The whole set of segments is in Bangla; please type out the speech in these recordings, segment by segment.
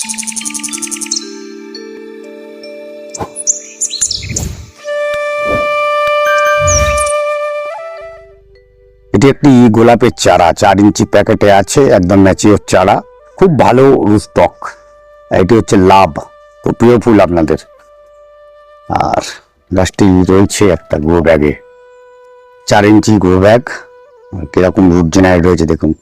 এটি একটি গোলাপের চারা, 4 ইঞ্চি প্যাকেটে আছে, একদম ম্যাচিওর চারা, খুব ভালো রুস্টক। এটি হচ্ছে লাভ, খুব প্রিয় ফুল আপনাদের। আর গাছটি রয়েছে একটা গ্রো ব্যাগে, 4 ইঞ্চি গ্রো ব্যাগ। কিরকম রুট জেনারেট রয়েছে দেখুন।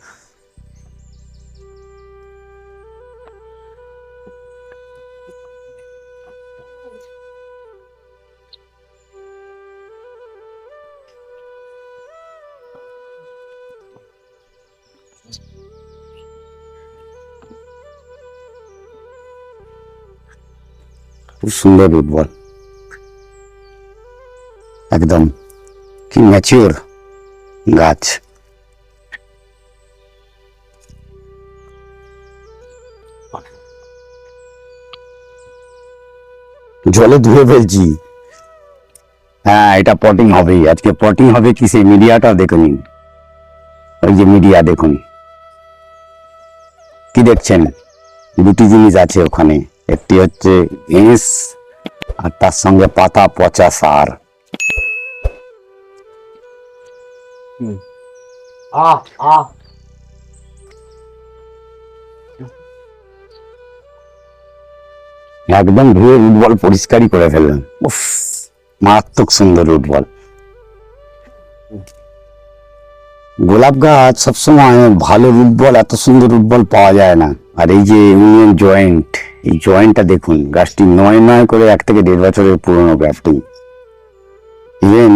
খুব সুন্দর রুট বল, একদম কি ম্যাচিওর গাছ। জলে ধুয়ে ফেলছি। হ্যাঁ, এটা পটিং হবে আজকে। পটিং হবে কি, সেই মিডিয়াটা দেখুন, ওই যে মিডিয়া দেখুন, কি দেখছেন? দুটি জিনিস আছে ওখানে, একটি হচ্ছে ঘেঁস আর তার সঙ্গে পাতা পচা সার। একদম ধুয়ে রুট বল পরিষ্কারই করে ফেললেন। উফ, মারাত্মক সুন্দর রুট বল। গোলাপ গাছ সবসময় ভালো রুট বল, এত সুন্দর রুট বল পাওয়া যায় না। আর এই যে ইউনিয়ন জয়েন্ট, এই জয়েন্টটা দেখুন, গাছটি নয় করে 1 থেকে 1.5 বছরের পুরনো গ্রাফটিং। ইভেন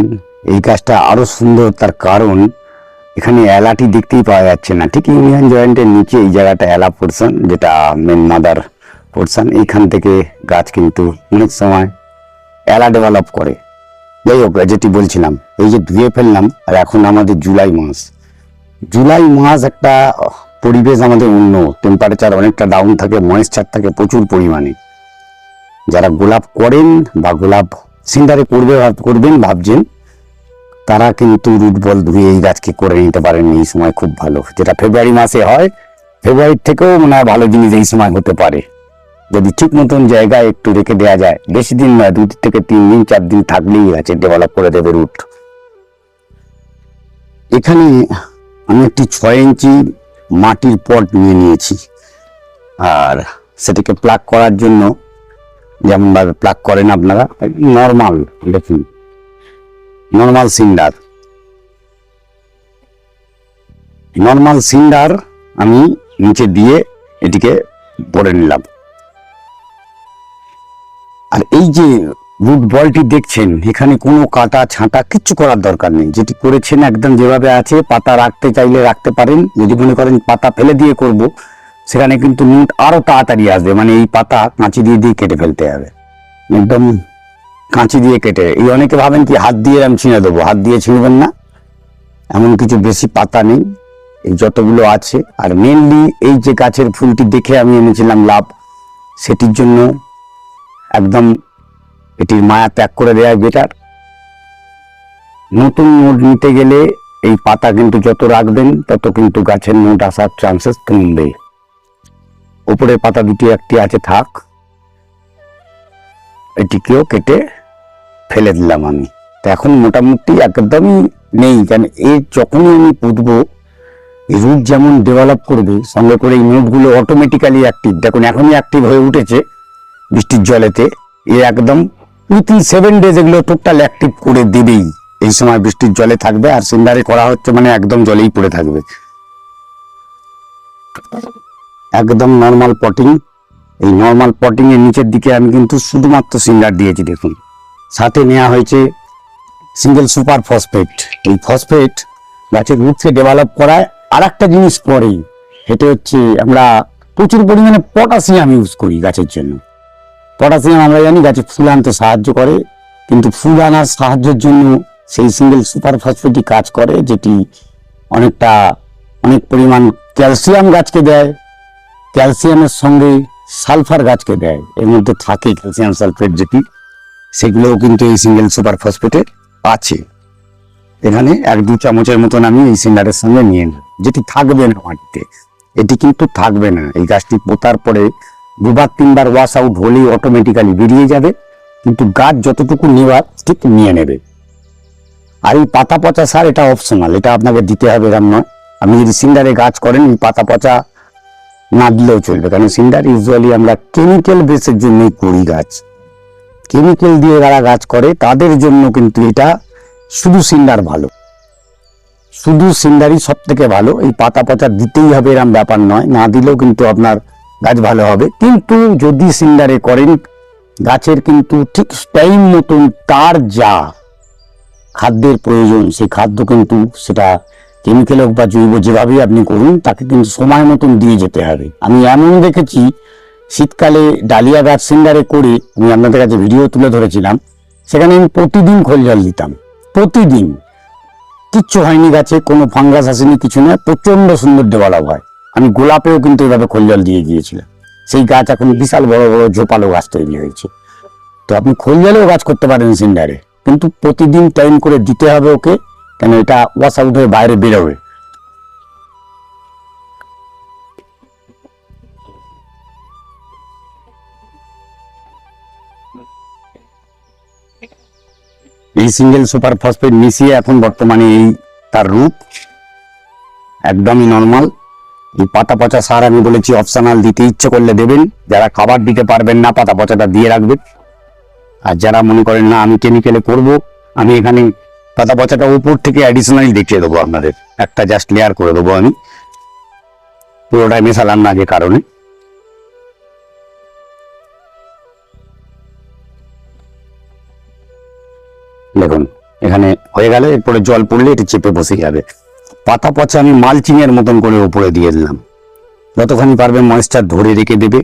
এই গাছটা আরো সুন্দর, তার কারণ এখানে এলাটি দেখতেই পাওয়া যাচ্ছে না। ঠিক ইউনিয়ন জয়েন্টের নিচে এই জায়গাটা এলা পোর্শন, যেটা মেন মাদার পোর্শন, এইখান থেকে গাছ কিন্তু অনেক সময় এলা ডেভেলপ করে। যাই হোক, যেটি বলছিলাম, এই যে ধুয়ে ফেললাম। আর এখন আমাদের জুলাই মাস, একটা পরিবেশ আমাদের অন্য, টেম্পারেচার অনেকটা ডাউন থাকে, ময়েশ্চার থাকে প্রচুর পরিমাণে। যারা গোলাপ করেন বা গোলাপ সিন্ডারে করবেন ভাবছেন, তারা কিন্তু রুট বল ধুয়ে এই গাছকে করে নিতে পারেন। এই সময় খুব ভালো, যেটা ফেব্রুয়ারি মাসে হয়। ফেব্রুয়ারির থেকেও মনে হয় ভালো জিনিস এই সময় হতে পারে, যদি ঠিক মতন জায়গায় একটু রেখে দেওয়া যায়। বেশি দিন নয়, 2 থেকে 3 দিন 4 দিন থাকলেই গাছে ডেভেলপ করে দেবে রুট। এখানে আমি একটি 6 ইঞ্চি মাটির পট নিয়ে নিয়েছি, আর সেটাকে প্লাগ করার জন্য যেমন ভাবে প্লাগ করেন আপনারা, নর্মাল দেখুন, নর্মাল সিন্ডার আমি নিচে দিয়ে এটিকে ভরে নিলাম। আর এই যে রুট বলটি দেখছেন, এখানে কোনো কাটা ছাঁটা কিচ্ছু করার দরকার নেই। যেটি করেছেন একদম যেভাবে আছে। পাতা রাখতে চাইলে রাখতে পারেন, যদি মনে করেন পাতা ফেলে দিয়ে করব, সেখানে কিন্তু রুট আরো তাড়াতাড়ি আসবে। মানে এই পাতা কাঁচি দিয়ে কেটে ফেলতে হবে, একদম কাঁচি দিয়ে কেটে। এই অনেকে ভাবেন কি হাত দিয়ে আমি ছিঁড়ে দেবো, হাত দিয়ে ছিঁড়বেন না, এমন কিছু বেশি পাতা নেই, এই যতগুলো আছে। আর মেনলি এই যে গাছের ফুলটি দেখে আমি এনেছিলাম লাভ, সেটির জন্য একদম এটির মায়া ত্যাগ করে দেওয়া বেটার। নতুন নোট নিতে গেলে এই পাতা কিন্তু যত রাখবেন তত কিন্তু গাছের নোট আসার চান্সেস কমবে। উপরের পাতা দুটি একটি আছে, থাক, এটিকেও কেটে ফেলে দিলাম আমি। তো এখন মোটামুটি একদমই নেই, কারণ এর যখনই আমি পুঁতবো, এই রুট যেমন ডেভেলপ করবে, সঙ্গে করে এই নোটগুলো অটোমেটিক্যালি অ্যাক্টিভ। দেখুন এখনই অ্যাক্টিভ হয়ে উঠেছে বৃষ্টির জলেতে। এ একদম উইথিন 7 ডেজ এগুলো টোটাল অ্যাক্টিভ করে দেবেই। এই সময় বৃষ্টির জলে থাকবে, আর সিন্ডারে করা হচ্ছে মানে একদম জলেই পড়ে থাকবে। একদম নর্মাল পটিং। এই নর্মাল পটিং এর নিচের দিকে আমি কিন্তু শুধুমাত্র সিন্ডার দিয়েছি দেখুন। সাথে নেওয়া হয়েছে সিঙ্গেল সুপার ফসফেট। এই ফসফেট গাছের রুটকে ডেভেলপ করায়। আর একটা জিনিস পরেই, সেটা হচ্ছে আমরা প্রচুর পরিমাণে পটাশিয়াম ইউজ করি গাছের জন্য। পটাশিয়াম আমরা জানি গাছে ফুল আনতে সাহায্য করে, কিন্তু ফুল আনার সাহায্যের জন্য সেই সিঙ্গেল সুপার ফসফেটই কাজ করে, যেটি অনেক পরিমাণ ক্যালসিয়াম গাছকে দেয়। ক্যালসিয়ামের সঙ্গে সালফার গাছকে দেয়, এর মধ্যে থাকে ক্যালসিয়াম সালফেট যেটি, সেগুলোও কিন্তু এই সিঙ্গেল সুপার ফসফেটে আছে। এখানে 1-2 চামচের মতন আমি এই সিন্ডারের সঙ্গে নিয়ে নেব, যেটি থাকবে না মাটিতে। এটি কিন্তু থাকবে না, এই গাছটি পোতার পরে দুবার তিনবার ওয়াশ আউট হলেই অটোমেটিক্যালি বেরিয়ে যাবে, কিন্তু গাছ যতটুকু নেওয়ার ঠিক নিয়ে নেবে। আর এই পাতা পচা সার এটা অপশনাল, এটা আপনাকে দিতে হবে এরকম নয়। আপনি যদি সিন্ডারে গাছ করেন এই পাতা পচা না দিলেও চলবে, কারণ সিন্ডার ইউজুয়ালি আমরা কেমিক্যাল বেসের জন্যই করি গাছ। কেমিক্যাল দিয়ে যারা গাছ করে তাদের জন্য কিন্তু এটা শুধু সিন্ডার ভালো, শুধু সিন্ডারই সব থেকে ভালো। এই পাতা পচা দিতেই হবে এরকম ব্যাপার নয়, না দিলেও কিন্তু আপনার গাছ ভালো হবে। কিন্তু যদি সিন্ডারে করেন গাছের কিন্তু ঠিক টাইম মতন তার যা খাদ্যের প্রয়োজন সেই খাদ্য কিন্তু সেটা কেমিক্যাল হোক বা জৈব যেভাবেই আপনি করুন তাকে কিন্তু সময় মতন দিয়ে যেতে হবে। আমি এমন দেখেছি শীতকালে ডালিয়া গাছ সিন্ডারে করে, আমি আপনাদের কাছে ভিডিও তুলে ধরেছিলাম, সেখানে আমি প্রতিদিন খোল জল দিতাম, প্রতিদিন, কিচ্ছু হয়নি গাছে, কোনো ফাঙ্গাস আসেনি, কিছু নয়, প্রচন্ড সুন্দর ডেভেলপ হয়। আমি গোলাপেও কিন্তু এভাবে খোল জল দিয়ে গিয়েছিলাম, সেই গাছ এখন বিশাল বড় বড় ঝোপালো গাছ তৈরি হয়েছে। তো আপনি খোল জলেও গাছ করতে পারেন সিন্ডারে, কিন্তু প্রতিদিন টাইম করে দিতে হবে ওকে, কেন এটা ওয়াশ আউট হয়ে বাইরে বেরোবে। এই সিঙ্গেল সুপার ফসফেট মিশিয়ে এখন বর্তমানে এই তার রূপ একদমই নর্মাল। এই পাতা পচা সার আমি বলেছি অপশনাল, দিতে ইচ্ছে করলে দেবেন, যারা খাবার দিতে পারবেন না পাতা পচাটা দিয়ে রাখবেন। আর যারা মনে করেন না আমি কেমিক্যালে করব, আমি এখানে পাতা পচাটা উপর থেকে অ্যাডিশনালি দেখিয়ে দেবো আপনাদের, একটা জাস্ট লেয়ার করে দেবো, আমি পুরোটাই মেশালাম না যে কারণে। দেখুন এখানে হয়ে গেল, এরপরে জল পড়লে এটা চেপে বসে যাবে। পাতা পচা আমি মালচিং এর মতন করে উপরে দিয়ে দিলাম, যতখানি পারবে ময়েশ্চার ধরে রেখে দেবে,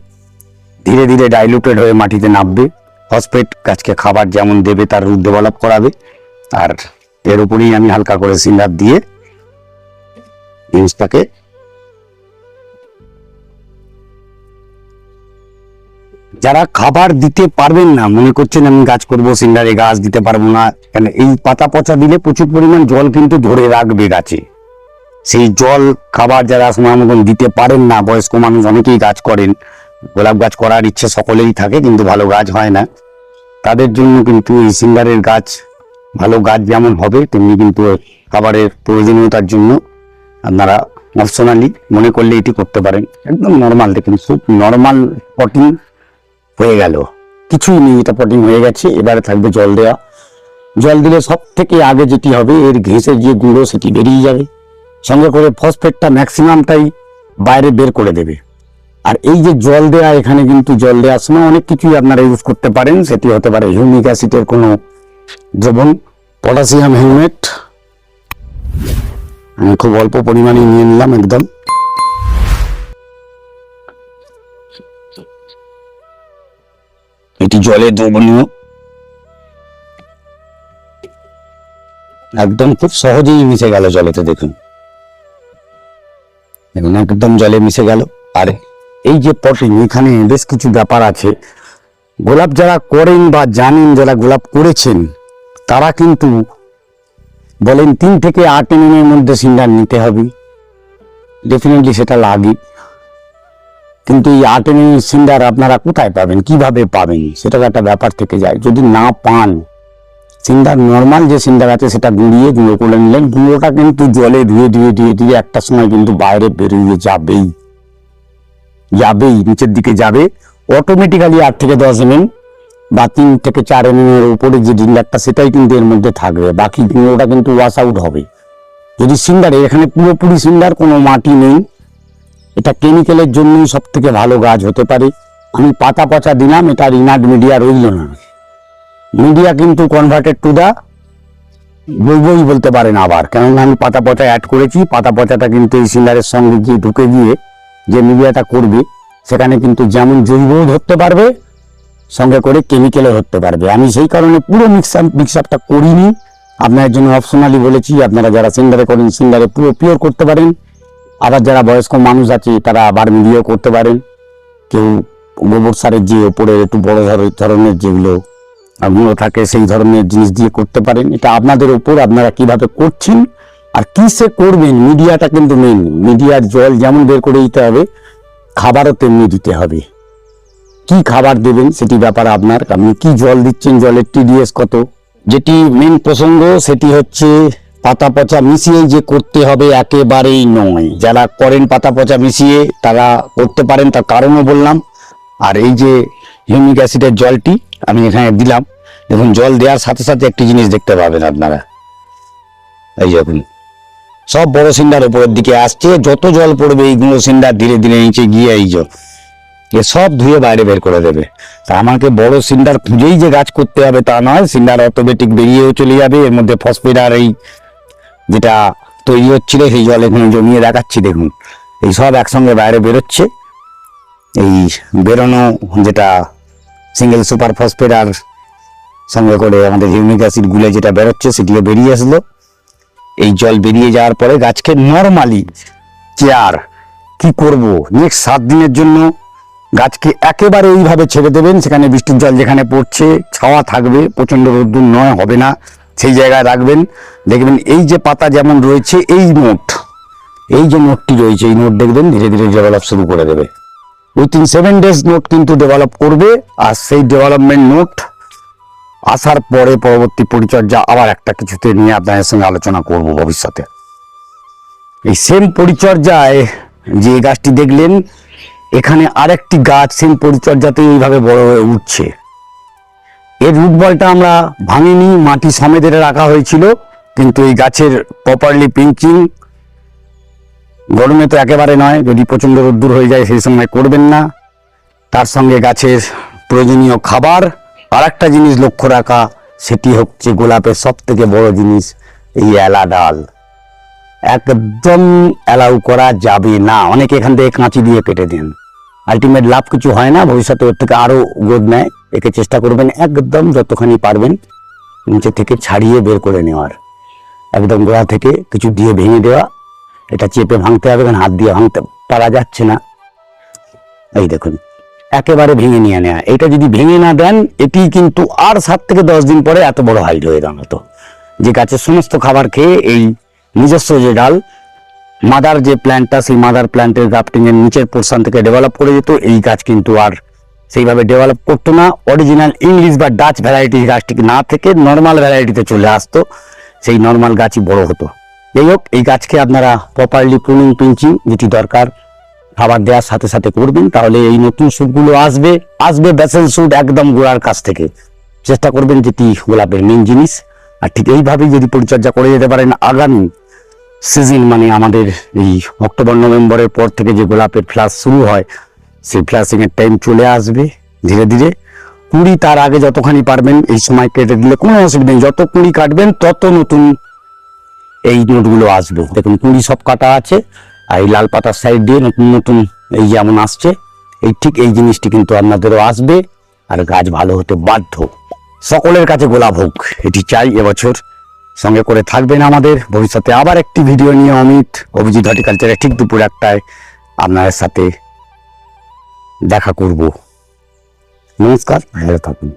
ধীরে ধীরে ডাইলুটেড হয়ে মাটিতে নামবে। ফসফেট গাছকে খাবার যেমন দেবে তার রুট ডেভেলপ করাবে, আর এর উপরেই আমি হালকা করে সিন্ডার দিয়ে জিনিসটাকে যারা খাবার দিতে পারবেন না, মনে করছেন আমি গাছ করবো সিন্ডারে গাছ দিতে পারবো না, কেন এই পাতা পচা দিলে প্রচুর পরিমাণ জল কিন্তু ধরে রাখবে গাছে। সেই জল খাবার যারা সময় মতন দিতে পারেন না, বয়স্ক মানুষ অনেকেই গাছ করেন, গোলাপ গাছ করার ইচ্ছে সকলেই থাকে কিন্তু ভালো গাছ হয় না, তাদের জন্য কিন্তু এই সিন্ডারের গাছ ভালো গাছ যেমন হবে তেমনি কিন্তু খাবারের প্রয়োজনীয়তার জন্য আপনারা অপশনালি মনে করলে এটি করতে পারেন। একদম নর্মাল, দেখুন খুব নর্মাল পটিং হয়ে গেল, কিছুই নেই, এটা পটিং হয়ে গেছে। এবারে থাকবে জল দেওয়া। জল দিলে সব থেকে আগে যেটি হবে এর ঘেঁষে যে গুঁড়ো সেটি বেরিয়ে যাবে, সঙ্গে করে ফসফেটটা ম্যাক্সিমামটাই বাইরে বের করে দেবে। আর এই যে জল দেওয়া, এখানে কিন্তু জল দেওয়ার সময় অনেক কিছুই আপনারা ইউজ করতে পারেন, সেটি হতে পারে হিউমিক অ্যাসিডের কোনো দ্রবণ, পটাশিয়াম হিউমেট, আমি খুব অল্প পরিমাণে নিয়ে নিলাম একদম। এটি জলে দ্রবণীয়, একদম খুব সহজেই মিশে গেল জলেতে, দেখুন দেখুন একদম জলে মিশে গেল। আর এই যে পটিং, এখানে বেশ কিছু ব্যাপার আছে, গোলাপ যারা করেন বা জানেন, যারা গোলাপ করেছেন তারা কিন্তু বলেন 3 থেকে 8 mm এর মধ্যে সিন্ডার নিতে হবে, ডেফিনেটলি সেটা লাগে। কিন্তু এই 8 mm সিন্ডার আপনারা কোথায় পাবেন, কিভাবে পাবেন, সেটা একটা ব্যাপার থেকে যায়। যদি না পান, সিন্ডার নর্মাল যে সিন্ডার আছে সেটা গুঁড়িয়ে গুঁড়ো করে নিলেন, গুঁড়োটা কিন্তু জলে ধুয়ে ধুয়ে ধুয়ে ধুয়ে একটা সময় কিন্তু বাইরে বেরিয়ে যাবেই, নিচের দিকে যাবে অটোমেটিক্যালি। 8 থেকে 10 mm বা 3 থেকে 4 mm এর উপরে যে ডিন্ডারটা সেটাই কিন্তু এর মধ্যে থাকবে, বাকি গুঁড়োটা কিন্তু ওয়াশ আউট হবে। যদি সিন্ডারে, এখানে পুরোপুরি সিন্ডার, কোনো মাটি নেই, এটা কেমিক্যালের জন্যই সব থেকে ভালো গাছ হতে পারে। আমি পাতা পচা দিলাম, এটা ইনার্ট মিডিয়া রইল না, মিডিয়া কিন্তু কনভার্টেড টু দা জৈবই বলতে পারেন আবার, কেননা আমি পাতা পচা অ্যাড করেছি। পাতা পচাটা কিন্তু এই সিন্ডারের সঙ্গে গিয়ে ঢুকে গিয়ে যে মিডিয়াটা করবে সেখানে কিন্তু যেমন জৈবও ধরতে পারবে, সঙ্গে করে কেমিক্যালও ধরতে পারবে। আমি সেই কারণে পুরো মিক্সআপটা করিনি, আপনার জন্য অপশনালি বলেছি। আপনারা যারা সিন্ডারে করেন সিন্ডারে পুরো পিওর করতে পারেন, আবার যারা বয়স্ক মানুষ আছে তারা আবার মিডিয়াও করতে পারেন। কেউ গোবর সারের যে ওপরে একটু বড় ধরনের যেগুলো গুঁড়ো থাকে সেই ধরনের জিনিস দিয়ে করতে পারেন। এটা আপনাদের উপর, আপনারা কিভাবে করছেন আর কিসে করবেন। মিডিয়াটা কিন্তু মেন, মিডিয়ার জল যেমন বের করে দিতে হবে, খাবারও তেমনি দিতে হবে। কি খাবার দেবেন সেটি ব্যাপার আপনার, আপনি কি জল দিচ্ছেন, জলের টিডিএস কত। যেটি মেন প্রসঙ্গ সেটি হচ্ছে পাতা পচা মিশিয়ে যে করতে হবে একেবারেই নয়। যারা করেন পাতা পচা মিশিয়ে তারা করতে পারেন, তার কারণও বললাম। আর এই যে হিউমিক অ্যাসিডের জলটি আমি এখানে দিলাম, দেখুন জল দেওয়ার সাথে সাথে একটি জিনিস দেখতে পাবেন আপনারা, এই দেখুন সব বড় সিন্ডার উপরের দিকে আসছে, যত জল পড়বে এইগুলো সিন্ডার ধীরে ধীরে নিচে গিয়ে এই যে এ সব ধুয়ে বাইরে বের করে দেবে। তা আমাকে বড় সিন্ডার খুঁজেই যে গাছ করতে হবে তা নয়, সিন্ডার অটোমেটিক বেরিয়েও চলে যাবে। এর মধ্যে ফসফেট আর এই যেটা তৈরি হচ্ছিল সেই জল এখানে জমিয়ে দেখাচ্ছি, দেখুন এই সব একসঙ্গে বাইরে বেরোচ্ছে। এই বেরোনো যেটা সিঙ্গেল সুপার ফসফেট আর সঙ্গে করে আমাদের হিউমিক অ্যাসিড গুলে যেটা বেরোচ্ছে সেটিও বেরিয়ে আসলো। এই জল বেরিয়ে যাওয়ার পরে গাছকে নর্মালি কেয়ার কি করব, নেক্সট 7 দিনের জন্য গাছকে একেবারে এইভাবে ছেড়ে দেবেন। সেখানে বৃষ্টির জল যেখানে পড়ছে ছাওয়া থাকবে, প্রচন্ড রোদ্দুর নয় হবে না, সেই জায়গায় রাখবেন। দেখবেন এই যে পাতা যেমন রয়েছে, এই নোট, এই যে নোটটি রয়েছে, এই নোট দেখবেন ধীরে ধীরে ডেভেলপ শুরু করে দেবে। উইথিন 7 days নোট কিন্তু ডেভেলপ করবে। আর সেই ডেভেলপমেন্ট নোট আসার পরে পরবর্তী পরিচর্যা আবার একটা কিছুতে নিয়ে আপনাদের সঙ্গে আলোচনা করব ভবিষ্যতে। এই সেম পরিচর্যায় যে গাছটি দেখলেন, এখানে আরেকটি গাছ সেম পরিচর্যাতে এইভাবে বড় হয়ে উঠছে। এর রুট বলটা আমরা ভাঙিনি, মাটি সমেত রাখা হয়েছিল, কিন্তু এই গাছের প্রপারলি পিঞ্চিং গরমে তো একেবারে নয়, যদি প্রচন্ড রোদ্দুর হয়ে যায় সেই সময় করবেন না। তার সঙ্গে গাছের প্রয়োজনীয় খাবার। আর একটা জিনিস লক্ষ্য রাখা, সেটি হচ্ছে গোলাপের সব থেকে বড় জিনিস এই এলা ডাল একদম অ্যালাউ করা যাবে না। অনেকে এখান থেকে কাঁচি দিয়ে কেটে দেন, আলটিমেট লাভ কিছু হয় না, ভবিষ্যতে ওর থেকে আরো গ্রোথ নেয়। একে চেষ্টা করবেন একদম যতখানি পারবেন নিচে থেকে ছাড়িয়ে বের করে নেওয়ার, একদম গোড়া থেকে কিছু দিয়ে ভেঙে দেওয়া। এটা চেপে ভাঙতে হবে, কারণ হাত দিয়ে ভাঙতে পারা যাচ্ছে না। এই দেখুন একেবারে ভেঙে নিয়ে নেওয়া। এটা যদি ভেঙে না দেন, এটি কিন্তু আর 7 থেকে 10 দিন পরে এত বড় হাইট হয়ে দাঁড়াতো। যে গাছের সমস্ত খাবার খেয়ে এই নিজস্ব যে ডাল মাদার যে প্ল্যান্টটা, সেই মাদার প্ল্যান্টের গ্রাফটিং এর নিচের পোর্শন থেকে ডেভেলপ করে যেত, এই গাছ কিন্তু আর সেইভাবে ডেভেলপ করতো না। অরিজিনাল ইংলিশ বা ডাচ ভ্যারাইটি গাছটি না থেকে নর্মাল ভ্যারাইটিতে চলে আসতো, সেই নর্মাল গাছই বড় হতো। যাই হোক, এই গাছকে আপনারা প্রপারলি প্রুনিং পিঞ্চিং যেটি দরকার খাবার দেওয়ার সাথে সাথে করবেন, তাহলে এই নতুন শুটগুলো আসবে বেসেল শুট একদম গোড়ার কাছ থেকে। চেষ্টা করবেন, যেটি গোলাপের মেন জিনিস। আর ঠিক এইভাবেই যদি পরিচর্যা করে যেতে পারেন, আগামী সিজন মানে আমাদের এই অক্টোবর নভেম্বরের পর থেকে যে গোলাপের ফ্লাস শুরু হয়, সেই ফ্লাশিং এর টাইম চলে আসবে ধীরে ধীরে। কুড়ি তার আগে যতখানি পারবেন এই সময় কেটে দিলে কোনো অসুবিধা নেই। যত কুড়ি কাটবেন তত নতুন এই নোটগুলো আসবে। দেখুন কুড়ি সব কাটা আছে, আর এই লাল পাতার সাইড দিয়ে নতুন নতুন এই যেমন আসছে, এই ঠিক এই জিনিসটি কিন্তু আপনাদেরও আসবে। আর গাছ ভালো হতে বাধ্য। সকলের কাছে গোলাপ হোক এটি চাই এবছর। সঙ্গে করে থাকবেন আমাদের। ভবিষ্যতে আবার একটি ভিডিও নিয়ে অভিজিৎ হর্টিকালচারে ঠিক দুপুর 1টায় আপনাদের সাথে দেখা করব। নমস্কার, ভালো থাকুন।